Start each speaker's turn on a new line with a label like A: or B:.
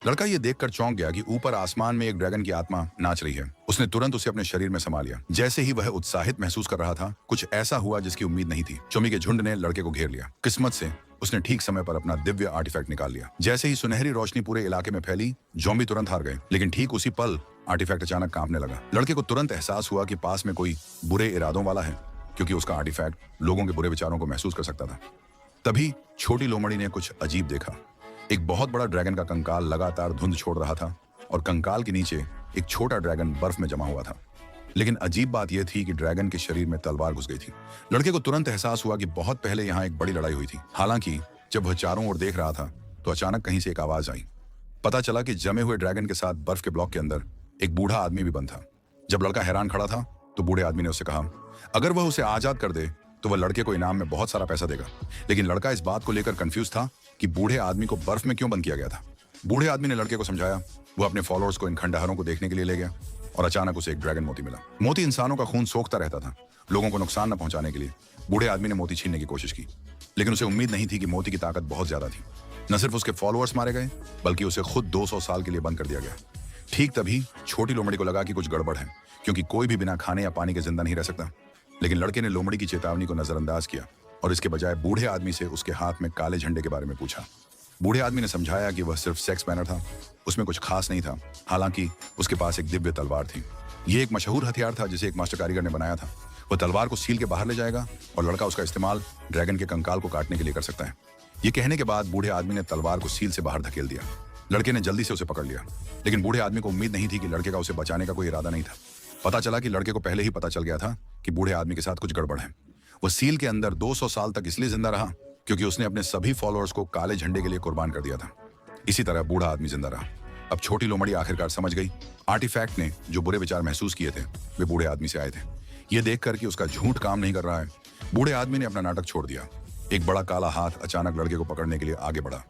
A: लड़का ये देखकर चौंक गया कि ऊपर आसमान में एक ड्रैगन की आत्मा नाच रही है। उसने तुरंत उसे अपने शरीर में समा लिया। जैसे ही वह उत्साहित महसूस कर रहा था, कुछ ऐसा हुआ जिसकी उम्मीद नहीं थी। चोमी के झुंड ने लड़के को घेर लिया। किस्मत से उसने ठीक समय पर अपना दिव्य आर्टिफैक्ट निकाल लिया। जैसे ही सुनहरी रोशनी पूरे इलाके में फैली, ज़ॉम्बी तुरंत हार गए। लेकिन ठीक उसी पल आर्टिफैक्ट अचानक कांपने लगा। लड़के को तुरंत एहसास हुआ कि पास में कोई बुरे इरादों वाला है, क्योंकि उसका आर्टिफैक्ट लोगों के बुरे विचारों को महसूस कर सकता था। तभी छोटी लोमड़ी ने कुछ अजीब देखा। एक बहुत बड़ा ड्रैगन का कंकाल लगातार धुंध छोड़ रहा था और कंकाल के नीचे एक छोटा ड्रैगन बर्फ में जमा हुआ था। लेकिन अजीब बात यह थी कि ड्रैगन के शरीर में तलवार घुस गई थी। लड़के को तुरंत एहसास हुआ कि बहुत पहले यहाँ एक बड़ी लड़ाई हुई थी। हालांकि जब वह चारों ओर देख रहा था तो अचानक कहीं से एक आवाज आई। पता चला कि जमे हुए ड्रैगन के साथ बर्फ के ब्लॉक के अंदर एक बूढ़ा आदमी भी बंद था। जब लड़का हैरान खड़ा था तो बूढ़े आदमी ने उससे कहा, अगर वह उसे आजाद कर दे तो वह लड़के को इनाम में बहुत सारा पैसा देगा। लेकिन लड़का इस बात को लेकर कंफ्यूज था कि बूढ़े आदमी को बर्फ में क्यों बंद किया गया था। बूढ़े आदमी ने लड़के को समझाया। वो अपने फॉलोअर्स को इन खंडहरों को देखने के लिए ले गया और अचानक उसे एक ड्रैगन मोती मिला। मोती इंसानों का खून सोखता रहता था। लोगों को नुकसान न पहुंचाने के लिए बूढ़े आदमी ने मोती छीनने की कोशिश की, लेकिन उसे उम्मीद नहीं थी कि मोती की ताकत बहुत ज्यादा थी। न सिर्फ उसके फॉलोअर्स मारे गए, बल्कि उसे खुद 200 साल के लिए बंद कर दिया गया। ठीक तभी छोटी लोमड़ी को लगा कि कुछ गड़बड़ है, क्योंकि कोई भी बिना खाने या पानी के जिंदा नहीं रह सकता। लेकिन लड़के ने लोमड़ी की चेतावनी को नजरअंदाज किया और इसके बजाय बूढ़े आदमी से उसके हाथ में काले झंडे के बारे में पूछा। बूढ़े आदमी ने समझाया कि वह सिर्फ सेक्स बैनर था, उसमें कुछ खास नहीं था। हालांकि उसके पास एक दिव्य तलवार थी। यह एक मशहूर हथियार था जिसे एक मास्टर कारीगर ने बनाया था। वह तलवार को सील के बाहर ले जाएगा और लड़का उसका इस्तेमाल ड्रैगन के कंकाल को काटने के लिए कर सकता है। ये कहने के बाद बूढ़े आदमी ने तलवार को सील से बाहर धकेल दिया। लड़के ने जल्दी से उसे पकड़ लिया, लेकिन बूढ़े आदमी को उम्मीद नहीं थी कि लड़के का उसे बचाने का कोई इरादा नहीं था। पता चला कि लड़के को पहले ही पता चल गया था कि बूढ़े आदमी के साथ कुछ गड़बड़ है। वह सील के अंदर 200 साल तक इसलिए जिंदा रहा क्योंकि उसने अपने सभी फॉलोअर्स को काले झंडे के लिए कुर्बान कर दिया था। इसी तरह बूढ़ा आदमी जिंदा रहा। अब छोटी लोमड़ी आखिरकार समझ गई, आर्टिफैक्ट ने जो बुरे विचार महसूस किए थे वे बूढ़े आदमी से आए थे। यह देखकर कि उसका झूठ काम नहीं कर रहा है, बूढ़े आदमी ने अपना नाटक छोड़ दिया। एक बड़ा काला हाथ अचानक लड़के को पकड़ने के लिए आगे बढ़ा।